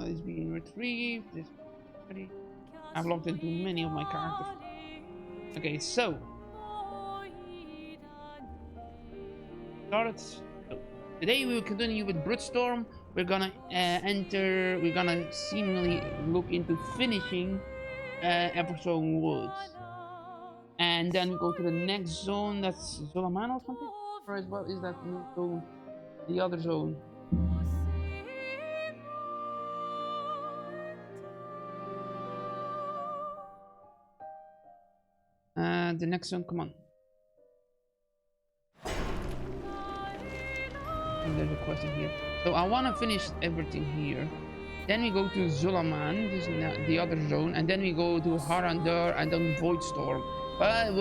is being retrieved. This already. I've logged into many of my characters. Okay, so started. So, today we will continue with Broodstorm. We're gonna enter. We're gonna seemingly look into finishing Eversong Woods, and then we go to the next zone. That's Zolaman or something. Or as well is that zone, the other zone? The next one, come on. And there's a question here. So I want to finish everything here. Then we go to Zulaman, this is the other zone, and then we go to Harandur and then Voidstorm. But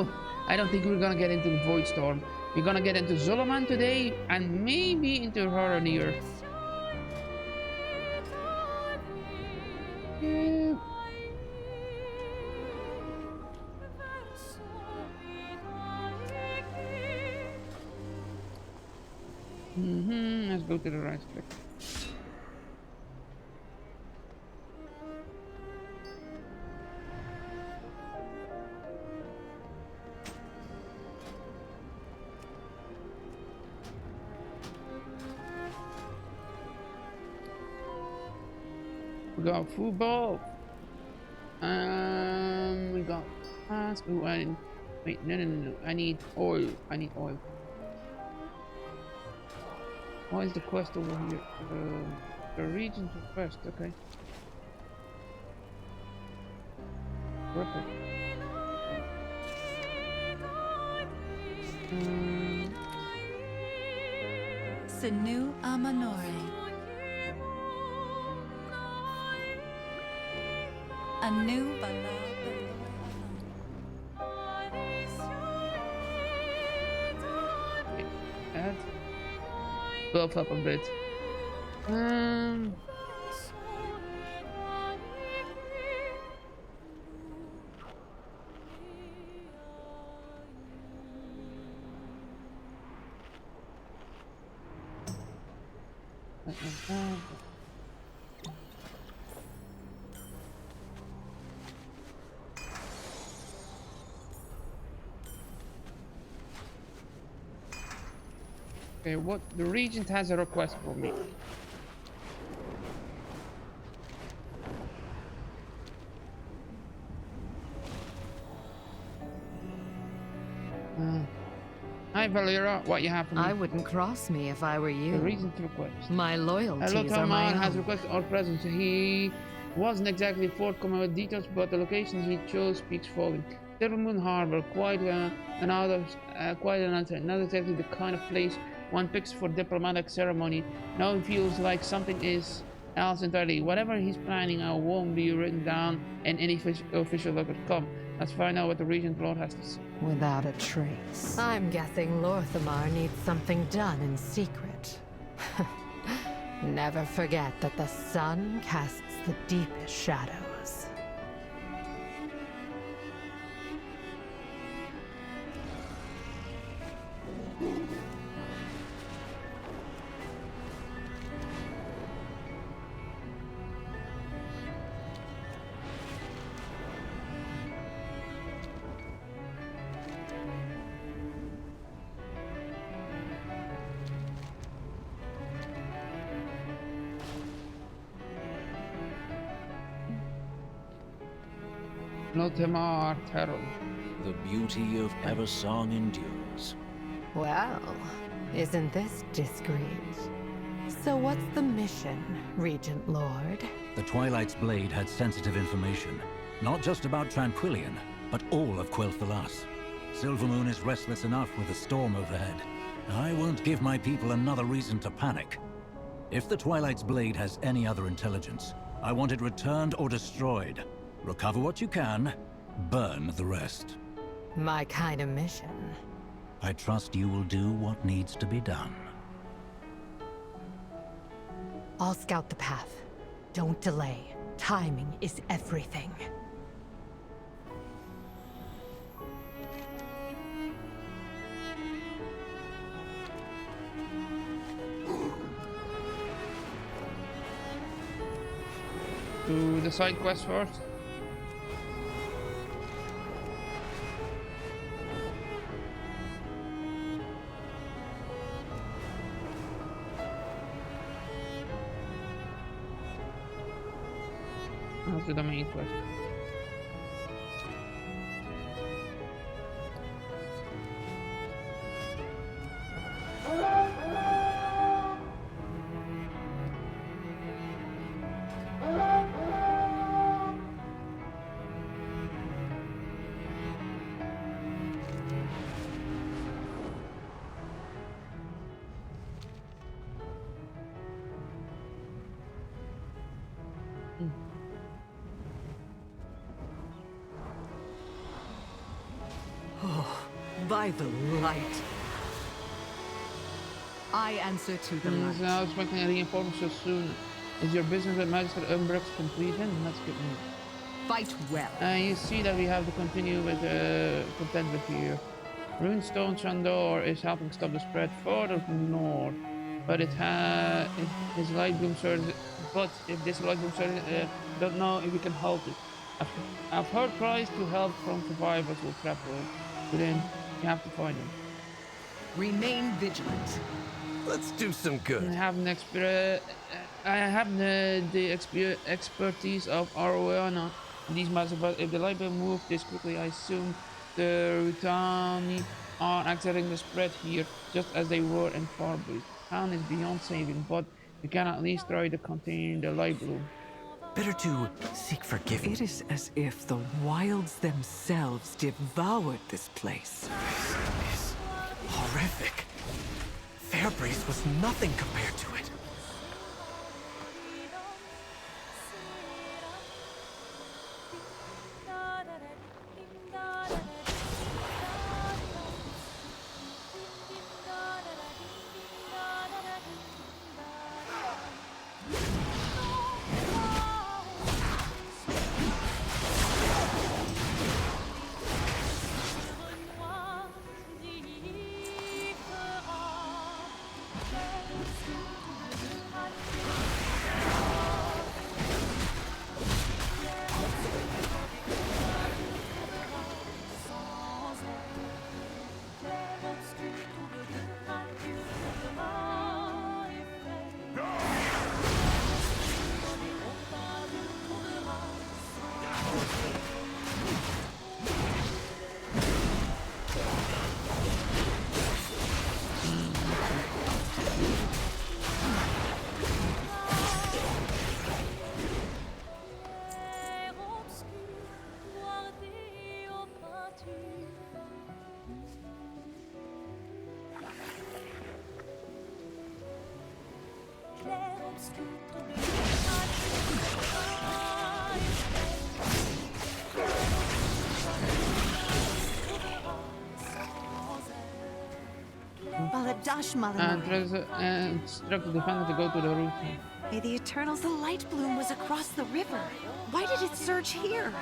I don't think we're gonna get into Voidstorm. We're gonna get into Zulaman today and maybe into Harandur. Let's go to the right click. We got football. We got task. Oh, wait, no. I need oil. What is the quest over here? The region quest, okay. Perfect. Sinu Amanore. A new Add. Buff up a bit. Okay, what the regent has a request for me. Hi Valera, what you have for me? I wouldn't cross me if I were you. The regent request. My loyalties Hello, are my Toman own. has requested our presence. He wasn't exactly forthcoming with details, but the locations he chose speaks volumes. Silvermoon Harbor, quite an answer. Not exactly the kind of place one picks for diplomatic ceremony. Now it feels like something else entirely. Whatever he's planning, I won't be written down in any official record. Come, let's find out what the Regent Lord has to say. Without a trace. I'm guessing Lorthamar needs something done in secret. Never forget that the sun casts the deepest shadows. Lorthamar Terrell. The beauty of Eversong endures. Well, isn't this discreet? So what's the mission, Regent Lord? The Twilight's Blade had sensitive information, not just about Tranquillion, but all of Quel'Thalas. Silvermoon is restless enough with the storm overhead. I won't give my people another reason to panic. If the Twilight's Blade has any other intelligence, I want it returned or destroyed. Recover what you can, burn the rest. My kind of mission. I trust you will do what needs to be done. I'll scout the path. Don't delay. Timing is everything. do the side quest first. Let's do the main quest. By the light. I answer to the light. I was expecting a reinforcement so soon. Is your business with Magister Umbrex completed? That's good news. Fight well. You see that we have to continue with contentment here. Runestone Chandor is helping stop the spread further north, but his light bloom surge. But if this light bloom surge, don't know if we can halt it. I've heard cries to help from survivors will trap within. You have to find them. Remain vigilant. Let's do some good. I have the expertise of Arowana in these matters, but if the light will move this quickly, I assume the Rutani are accelerating the spread here, just as they were in Farbreeze. Town is beyond saving, but we can at least try to contain the light bloom. Better to seek forgiveness. It is as if the wilds themselves devoured this place. This is horrific. Fairbreeze was nothing compared to it. And instruct the defender to go to the route. May the Eternals, the light bloom was across the river. Why did it surge here?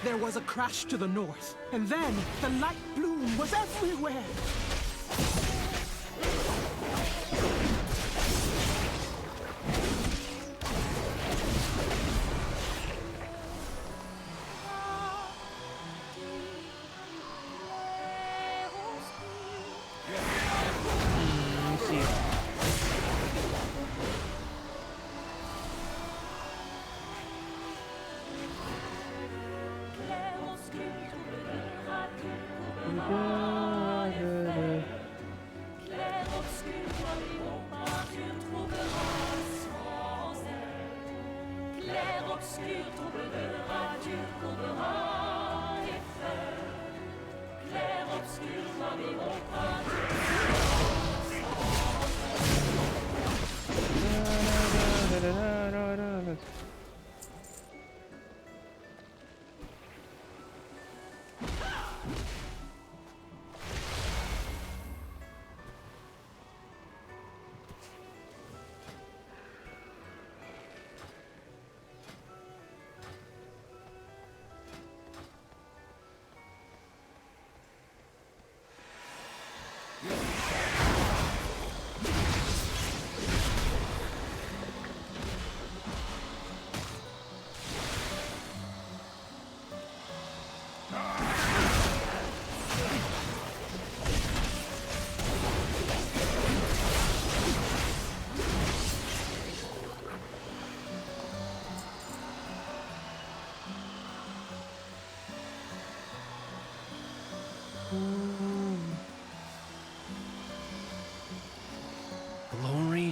There was a crash to the north, and then the light bloom was everywhere.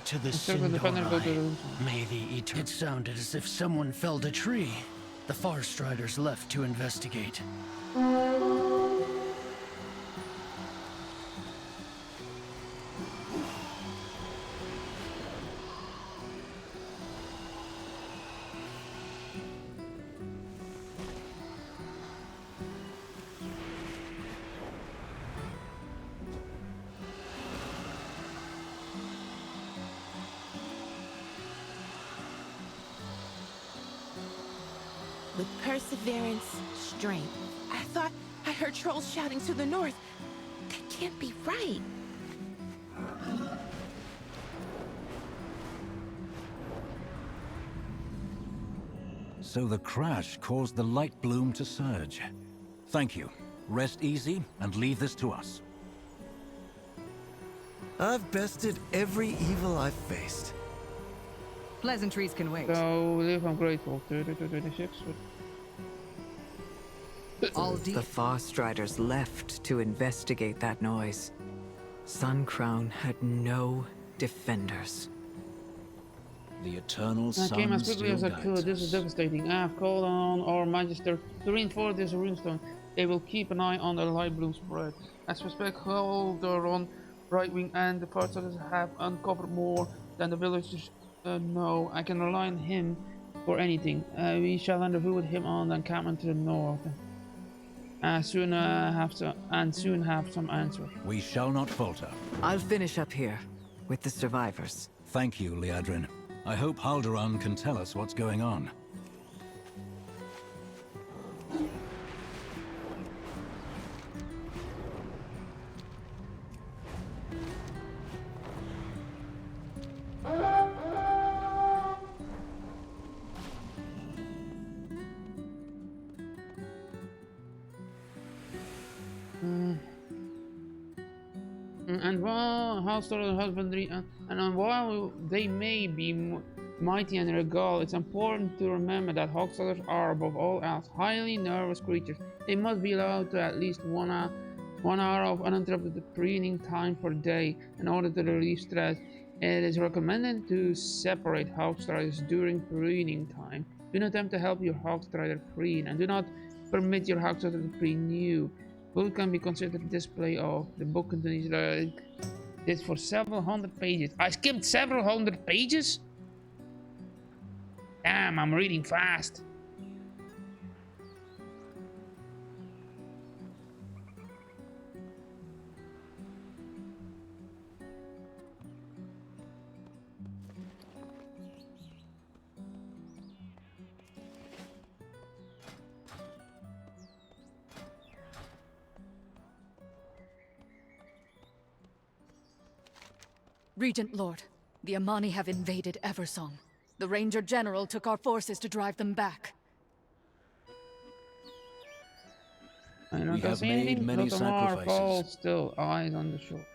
to the Circle the banner, go to Sindorai. the... May the Eternal... It sounded as if someone felled a tree. The Farstriders left to investigate. With perseverance, strength. I thought I heard trolls shouting to the north. That can't be right. So the crash caused the light bloom to surge. Thank you. Rest easy and leave this to us. I've bested every evil I've faced. Pleasantries can wait. So, live, I'm grateful. 30 to 26. All The Farstriders left to investigate that noise. Sun Crown had no defenders. The eternal I came as sun quickly as I still could. guides This is us. devastating. I have called on our Magister to reinforce this runestone. They will keep an eye on the light bloom spread. I suspect Haldoran, Brightwing, and the Farstriders have uncovered more than the villagers know. I can rely on him for anything. We shall rendezvous with him on the encampment to the north. Soon have some answers. We shall not falter. I'll finish up here with the survivors. Thank you, Liadrin. I hope Haldoran can tell us what's going on. And while household husbandry and while they may be mighty and regal, it's important to remember that Hogstalers are above all else highly nervous creatures. They must be allowed to at least 1 hour of uninterrupted preening time per day in order to relieve stress. It is recommended to separate Hogstriders during preening time. Do not attempt to help your Hogstrider preen, and do not permit your Hogstrider to preen you. Both can be considered display of. The book contains this for several hundred pages. I skipped several hundred pages? Damn, I'm reading fast. Regent Lord, the Amani have invaded Eversong. The Ranger General took our forces to drive them back. I don't We have see made anything. many Lothar sacrifices. falls still, eyes on the shore.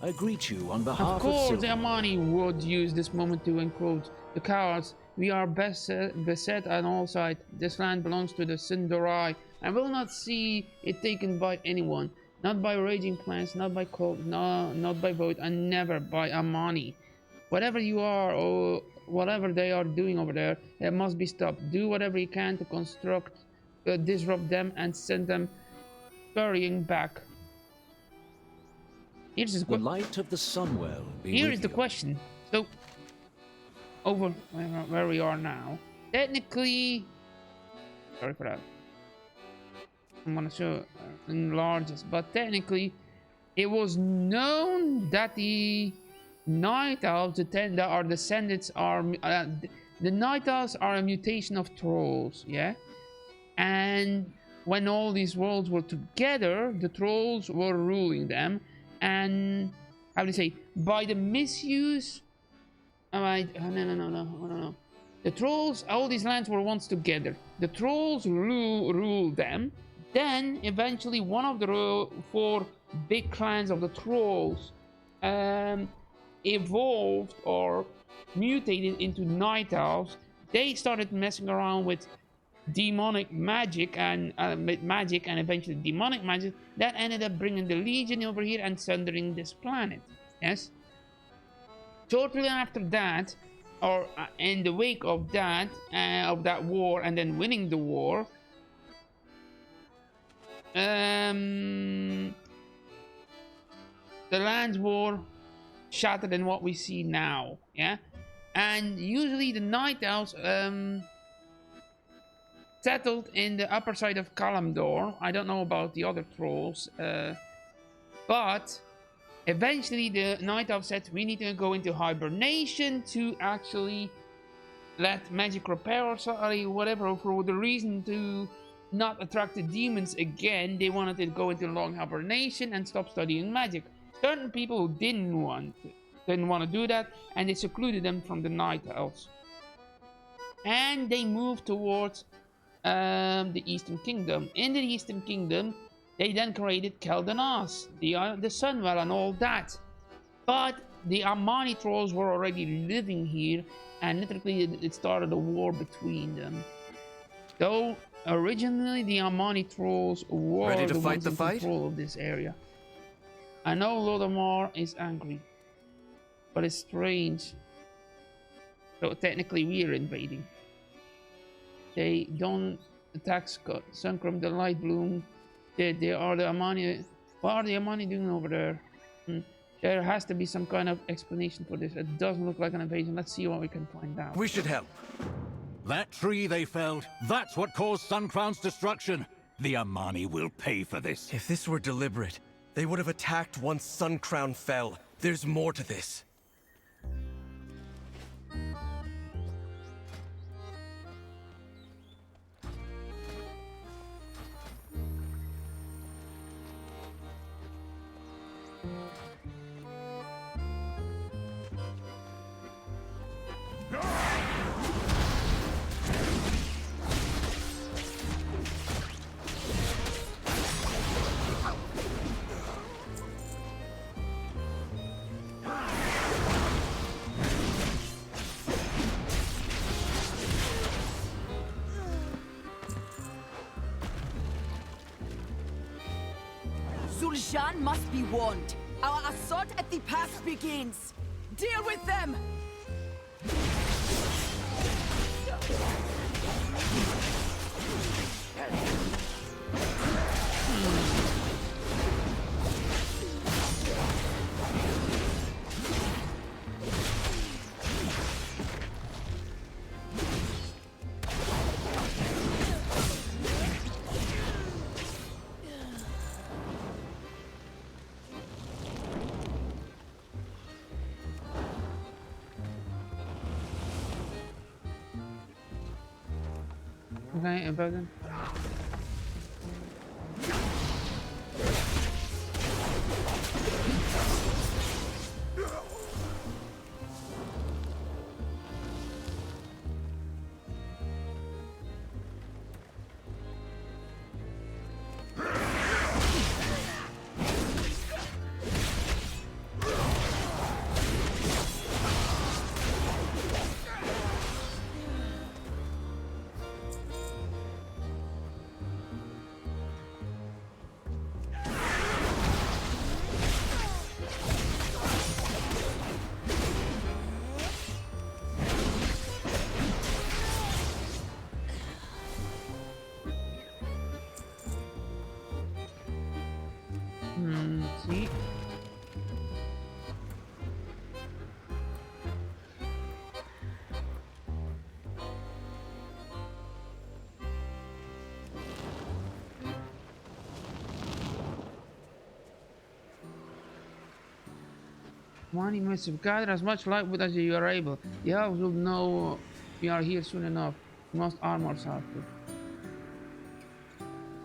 I greet you on behalf Of course, Silver. the Amani would use this moment to encroach. The cowards, we are beset on all sides. This land belongs to the Sindorai. I will not see it taken by anyone. Not by raging plants, not by cold, no, not by vote, and never by Amani. Whatever you are or whatever they are doing over there, it must be stopped. Do whatever you can to disrupt them and send them scurrying back. Here's the The light of the Sunwell be Here with is the you. question. So, over where we are now, technically, sorry for that. I'm gonna show enlarge this, but technically, it was known that the Night Elves, that are descendants, are the Night Elves are a mutation of trolls, yeah. And when all these worlds were together, the trolls were ruling them, and how do you say, by the misuse. No. The trolls, all these lands were once together. The trolls ruled them. Then, eventually, one of the 4 big clans of the trolls evolved or mutated into Night Elves. They started messing around with demonic magic and eventually demonic magic. That ended up bringing the Legion over here and sundering this planet. Yes? Shortly after that, or in the wake of that war, and then winning the war, the lands were shattered in what we see now. Yeah, and usually the Night Elves settled in the upper side of Kalimdor. I don't know about the other trolls, but eventually the Night Elf said we need to go into hibernation to actually let magic repair or whatever, for the reason to not attract the demons again. They wanted to go into long hibernation and stop studying magic. Certain people who didn't want to do that, and they secluded them from the Night Elves. And they moved towards the Eastern Kingdom. In the Eastern Kingdom, they then created Keldanas, the Sunwell and all that. But the Amani trolls were already living here, and literally it started a war between them. Though originally the Amani trolls were ready to the fight ones the in fight? control of this area. I know Lodamar is angry, but it's strange. So technically we are invading. They don't attack Suncrum, the Light Bloom. They are the Amani. What are the Amani doing over there? There has to be some kind of explanation for this. It doesn't look like an invasion. Let's see what we can find out. We should help. That tree they felled, that's what caused Suncrown's destruction. The Amani will pay for this. If this were deliberate, they would have attacked once Suncrown fell. There's more to this. Zul'Shan must be warned. Our assault at the pass begins. Deal with them! Okay, about them. See. Money must have gathered as much light as you are able. The elves will know we are here soon enough. We must arm ourselves.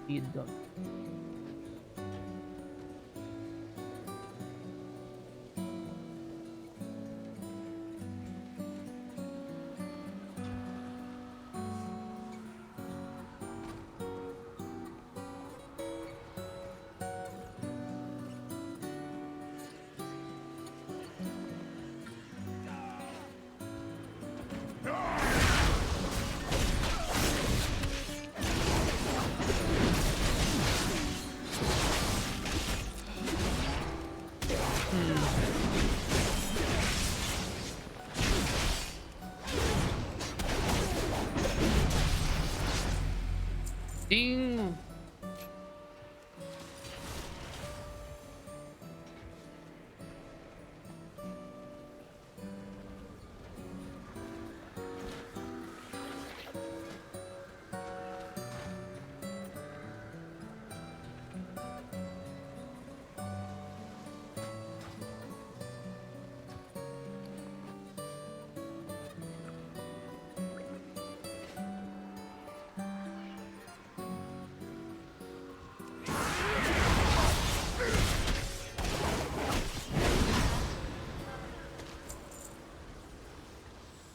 Be it done.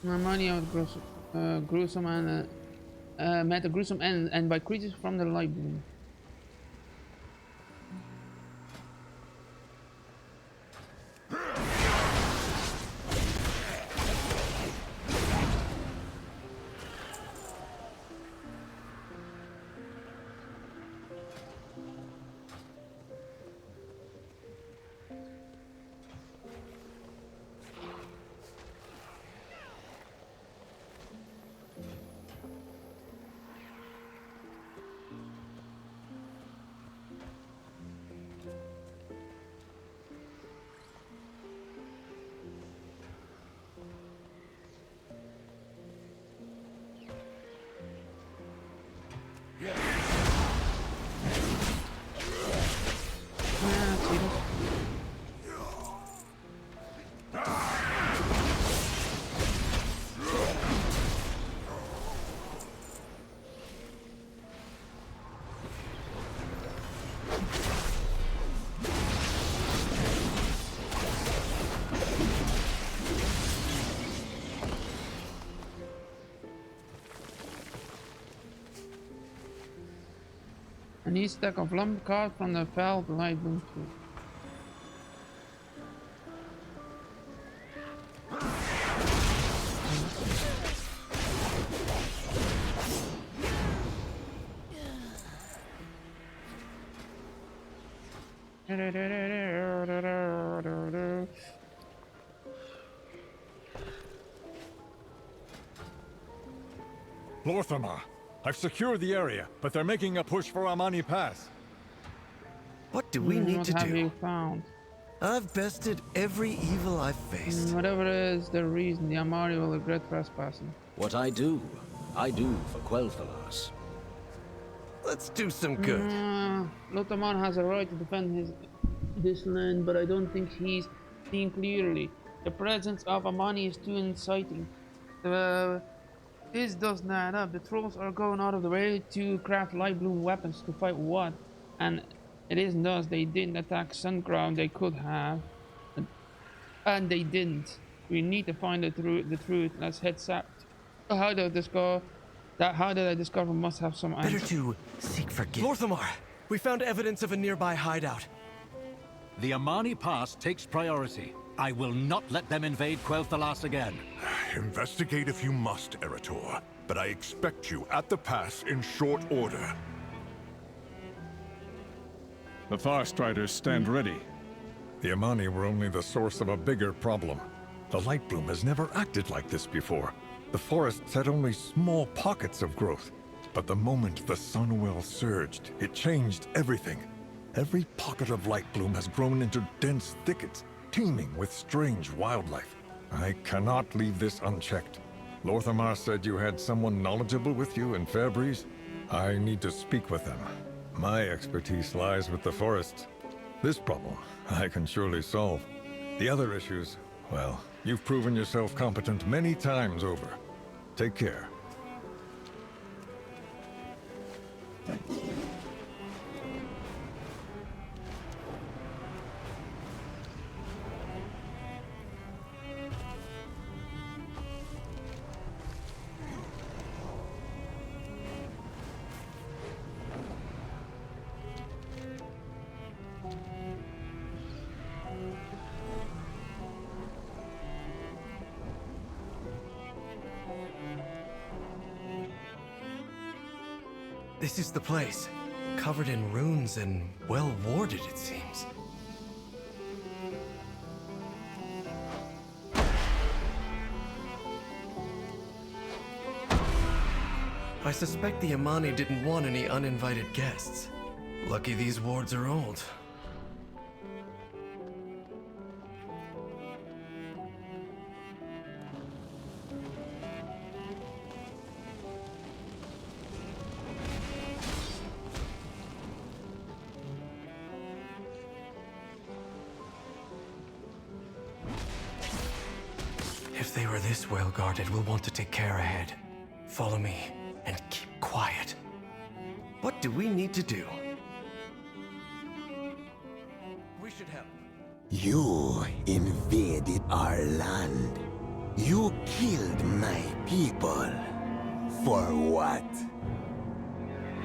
Money out gruesome and met a gruesome end, and by creatures from the light bloom. A neat stack of lumber carved from the felled light bloom tree. Lorthamar, I've secured the area, but they're making a push for Amani Pass. What do we need to What have do? you found? I've bested every evil I've faced. Whatever is the reason, the Amari will regret trespassing. What I do for Qeustline. Let's do some good. Lothar has a right to defend this land, but I don't think he's seeing clearly. The presence of Amani is too inciting. This doesn't add up. The trolls are going out of the way to craft light bloom weapons to fight what? And it isn't us. They didn't attack Suncrown. They could have. And they didn't. We need to find the truth. Let's head south. How did I discover must have some answer. Better to seek forgiveness. Lorthamar, we found evidence of a nearby hideout. The Amani Pass takes priority. I will not let them invade Qeustline again. Investigate if you must, Erator, but I expect you at the pass in short order. The Farstriders stand ready. The Amani were only the source of a bigger problem. The light bloom has never acted like this before. The forests had only small pockets of growth. But the moment the Sunwell surged, it changed everything. Every pocket of light bloom has grown into dense thickets, teeming with strange wildlife. I cannot leave this unchecked. Lorthamar said you had someone knowledgeable with you in Fairbreeze. I need to speak with them. My expertise lies with the forests. This problem I can surely solve. The other issues, well, you've proven yourself competent many times over. Take care. This is the place. Covered in runes and well warded, it seems. I suspect the Amani didn't want any uninvited guests. Lucky these wards are old. If they were this well guarded, we'll want to take care ahead. Follow me, and keep quiet. What do we need to do? We should help. You invaded our land. You killed my people. For what?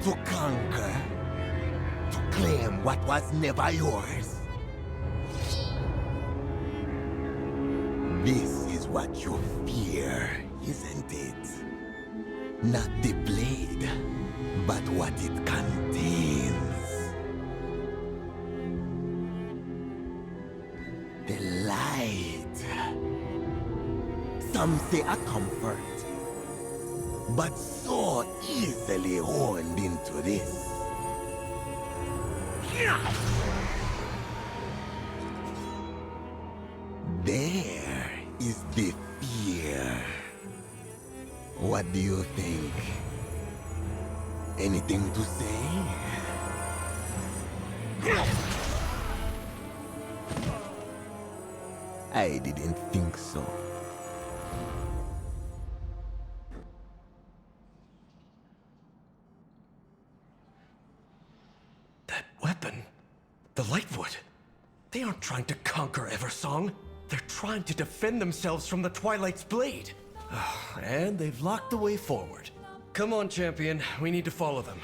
To conquer? To claim what was never yours? This is what you fear, isn't it? Not the blade, but what it contains. The light. Some say a comfort, but so easily honed into this. There is the fear. What do you think? Anything to say? I didn't think so. That weapon, the Lightwood, they aren't trying to conquer Eversong. They're trying to defend themselves from the Twilight's blade. And they've locked the way forward. Come on, champion. We need to follow them.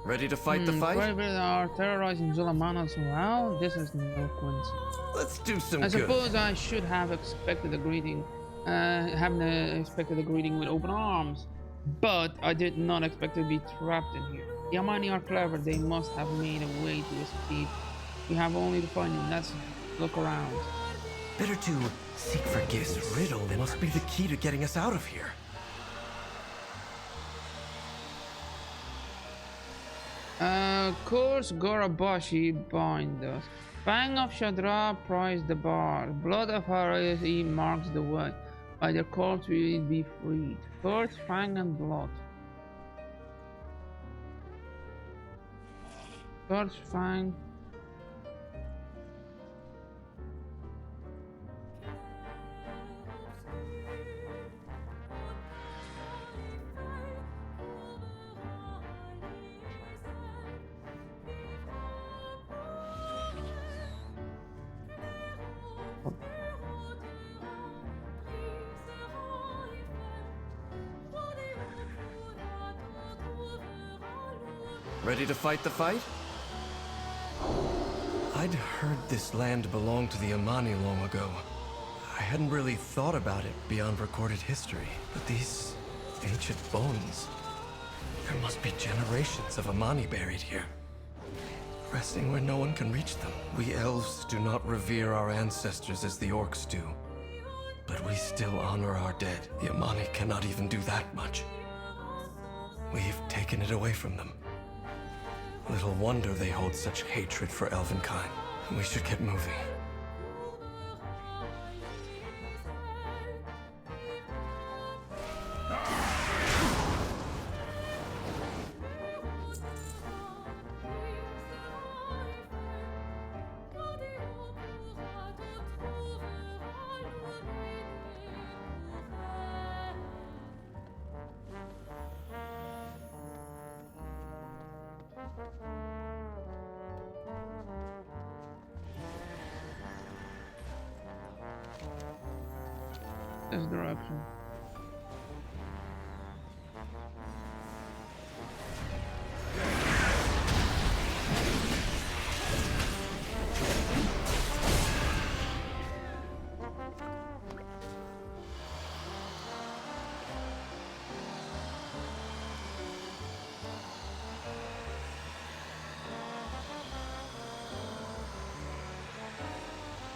Ready to fight the fight? Private are terrorizing Zul'Aman as well. This is no coincidence. Let's do some I good. suppose I should have expected a greeting. Expected a greeting with open arms, but I did not expect to be trapped in here. The Amani are clever. They must have made a way to escape. We have only to find them. Let's look around. Better to seek forgiveness. This riddle must be the key to getting us out of here. Course Gorabashi bind us. Fang of Shadra prize the bar. Blood of Harasi marks the way. By their corpse we will be freed. Curse, Fang, and blood. Curse, Fang. Ready to fight the fight? I'd heard this land belonged to the Amani long ago. I hadn't really thought about it beyond recorded history, but these ancient bones... There must be generations of Amani buried here, resting where no one can reach them. We elves do not revere our ancestors as the orcs do, but we still honor our dead. The Amani cannot even do that much. We've taken it away from them. Little wonder they hold such hatred for Elvenkind. We should get moving. This direction.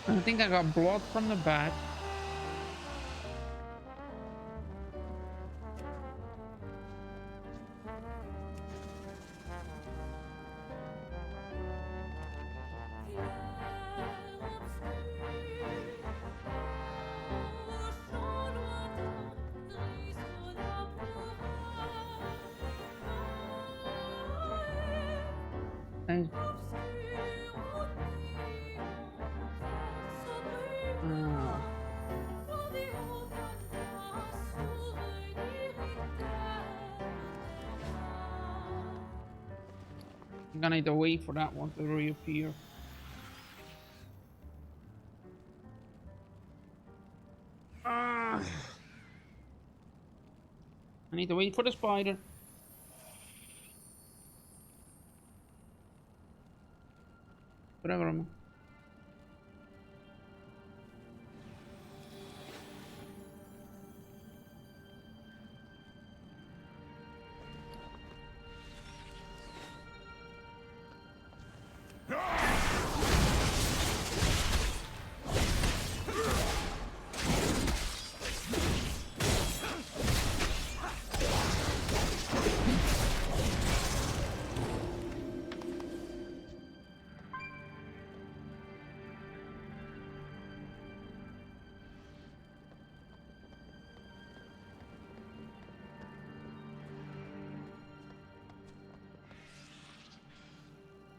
I think I got blood from the back. And I'm gonna need to wait for that one to reappear. need to wait for the spider. Whatever.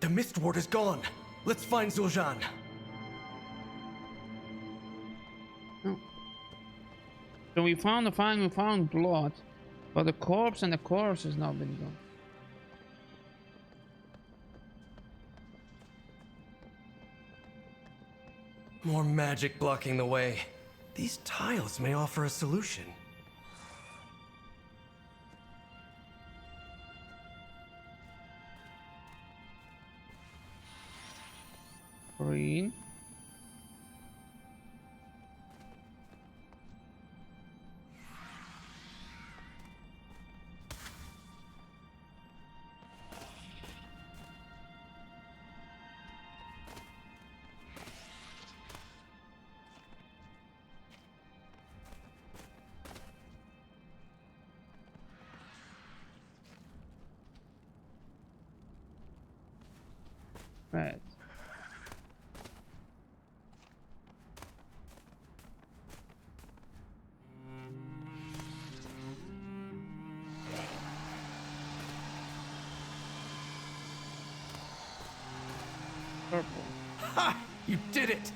The mist ward is gone. Let's find Zul'jin. So we found the fang, we found blood, but the corpse and the corpse has not been gone. More magic blocking the way. These tiles may offer a solution. Green. Red. Purple. Ha! You did it!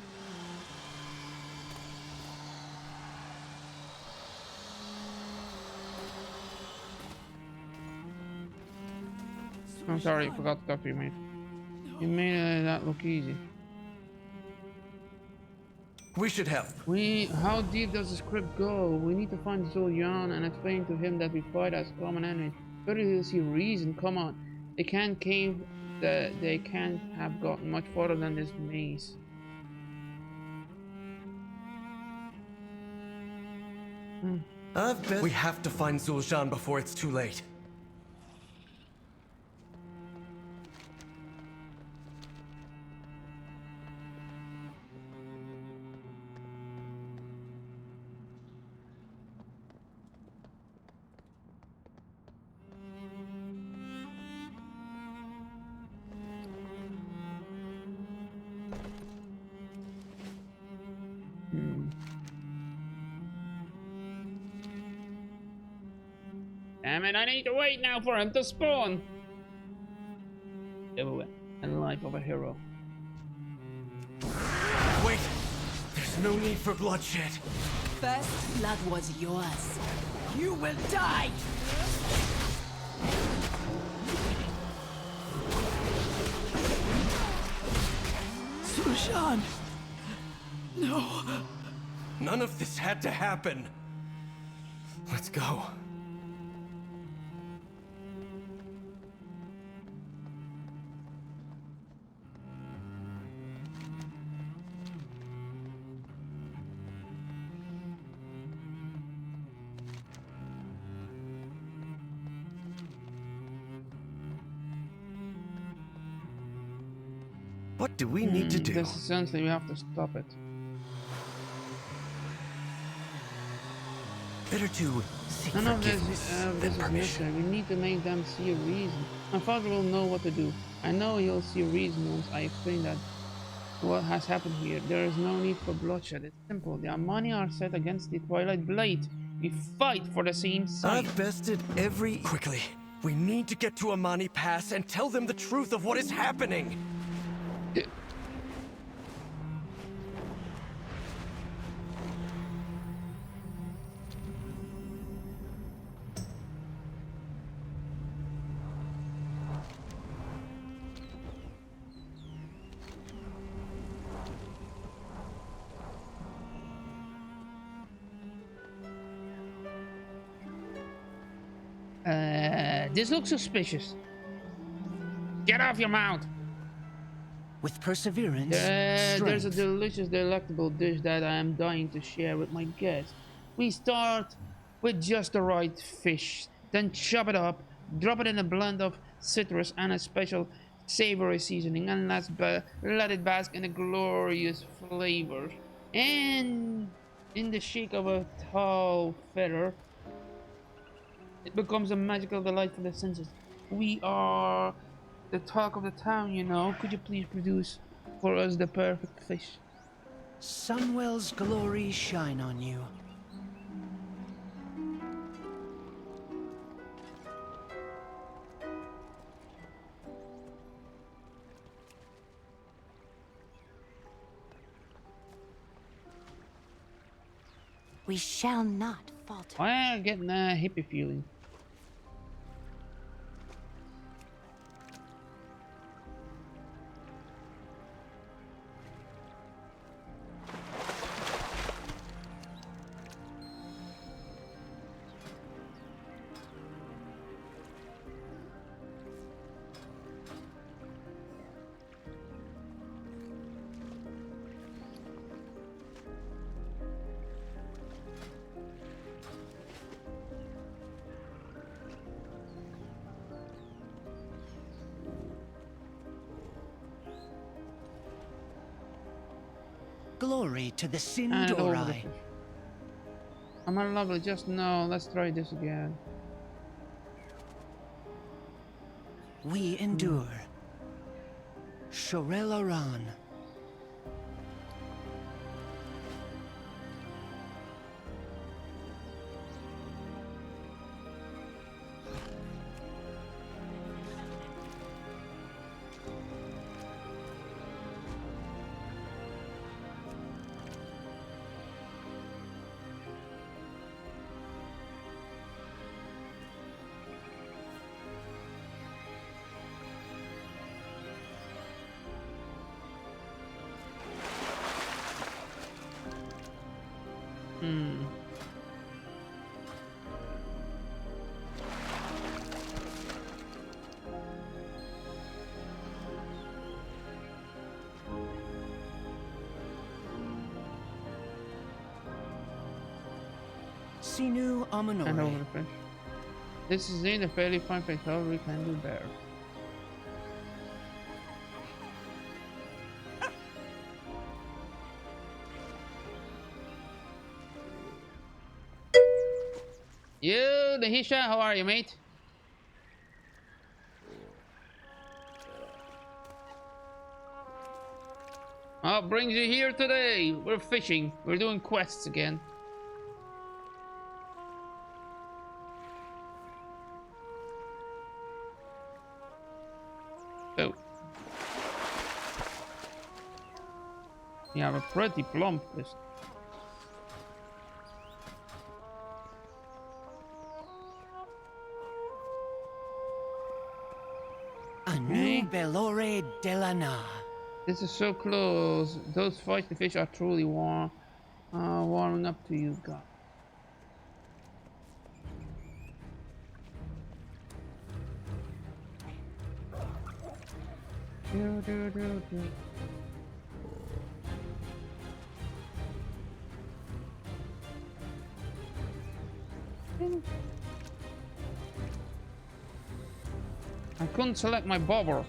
I'm sorry, I forgot to talk to you, mate. You made that look easy. We should help. How deep does the script go? We need to find Zul'jin and explain to him that we fight as common enemies. Surely he'll see reason. Come on, they can't they can't have gotten much further than this maze. We have to find Zul'jin before it's too late. Damn it, I need to wait now for him to spawn. Everywhere. And the life of a hero. Wait! There's no need for bloodshed. First blood was yours. You will die! Zul'jin! No! None of this had to happen. Let's go. What do we need to do? This essentially we have to stop it. Better to seek None of this than is permission. necessary. We need to make them see a reason. My father will know what to do. I know he'll see a reason once I explain that what has happened here. There is no need for bloodshed. It's simple. The Amani are set against the Twilight Blade. We fight for the same side. I've bested every... Quickly, we need to get to Amani Pass and tell them the truth of what is happening. This looks suspicious. Get off your mount. With perseverance, There's a strength. delicious, delectable dish that I am dying to share with my guests. We start with just the right fish, then chop it up, drop it in a blend of citrus and a special savory seasoning, and let it bask in a glorious flavor. And in the shake of a tall feather, it becomes a magical delight for the senses. We are the talk of the town, you know. Could you please produce for us the perfect fish? Sunwell's glory shine on you. We shall not falter. I'm getting a hippie feeling. Glory to the And over Sindorai. the- Oh my lovely, just no, let's try this again. We endure. Shorel Aran. Sinu And over Amanore. the fish. This is in a fairly fine fish, however we can do better. You, Dahisha, how are you, mate? What brings you here today? We're fishing. We're doing quests again. Oh. You have a pretty plump fist. Anu Belore Delana. This is so close. Those feisty fish are truly warming up to you, God. I couldn't select my bobber.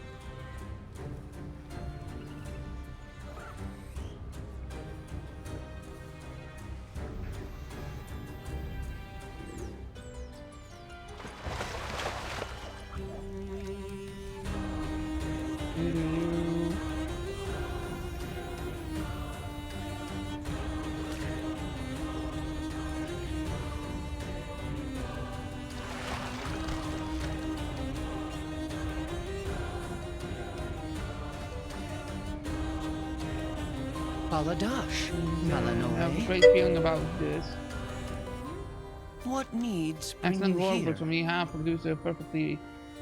Baladash. I have a Malanore. great feeling about this. What needs bring Excellent you work, here? but for me, have produced a perfectly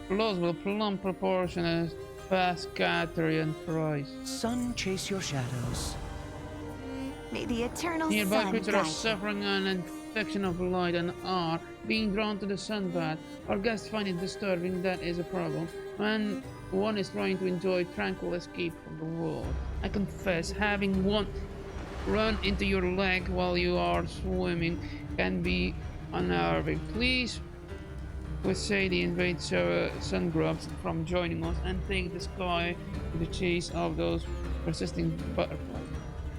plausible, plump, proportionate, Pascatorian price. Sun chase your shadows. May the eternal Nearby sun creatures guide are you. suffering an section of light and are being drawn to the sunbath. Our guests find it disturbing. That is a problem when one is trying to enjoy tranquil escape from the world. I confess, having one run into your leg while you are swimming can be unnerving. Please say the invade sun grubs from joining us and take the sky to the chase of those persisting butterflies.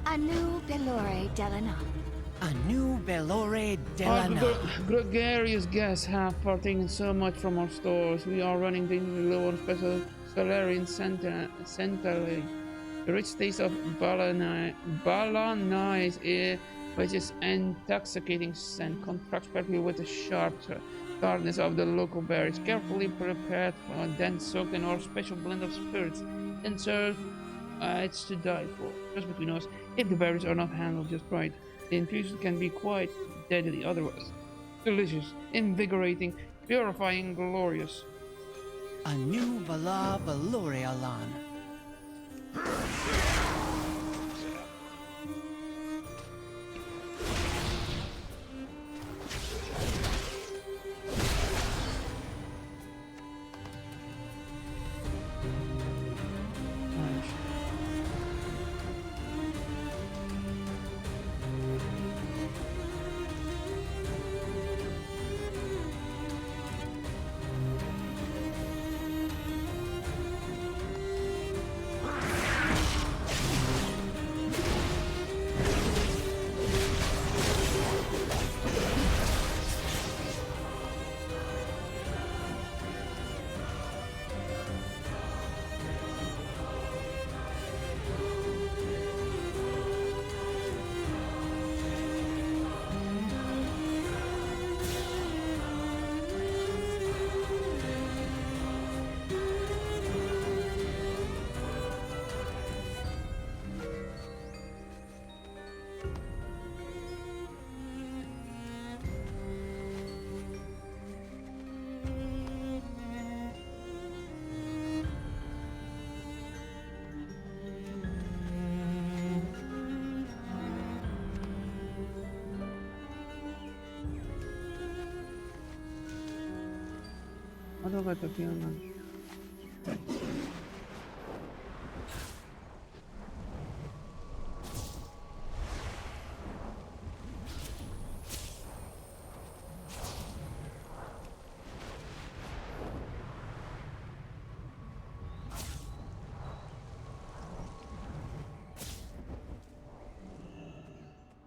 Anu Belore Delana. Anu Belore Our Delana. gregarious guests have partaken so much from our stores. We are running dangerously low on special Solarian centenary. The rich taste of balanais, which is intoxicating scent, contrasts perfectly with the sharp tartness of the local berries, carefully prepared then soaked in our special blend of spirits, and served. It's to die for. Just between us, if the berries are not handled just right, the infusion can be quite deadly otherwise. Delicious, invigorating, purifying, glorious. Anu Vala Valore Alan. What about the feeling?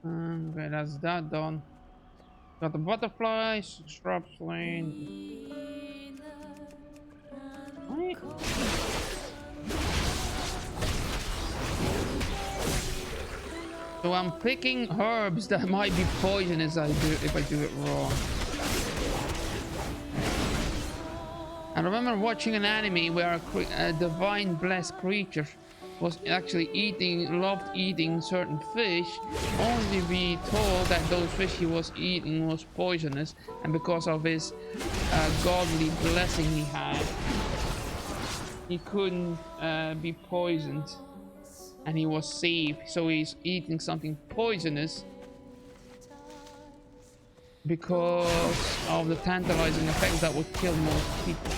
Okay, that's that done. Got the butterflies, shrub slain. So I'm picking herbs that might be poisonous if I do it wrong. I remember watching an anime where a divine blessed creature was actually loved eating certain fish, only to be told that those fish he was eating was poisonous, and because of his godly blessing he had, he couldn't be poisoned, and he was saved. So he's eating something poisonous because of the tantalizing effect that would kill most people.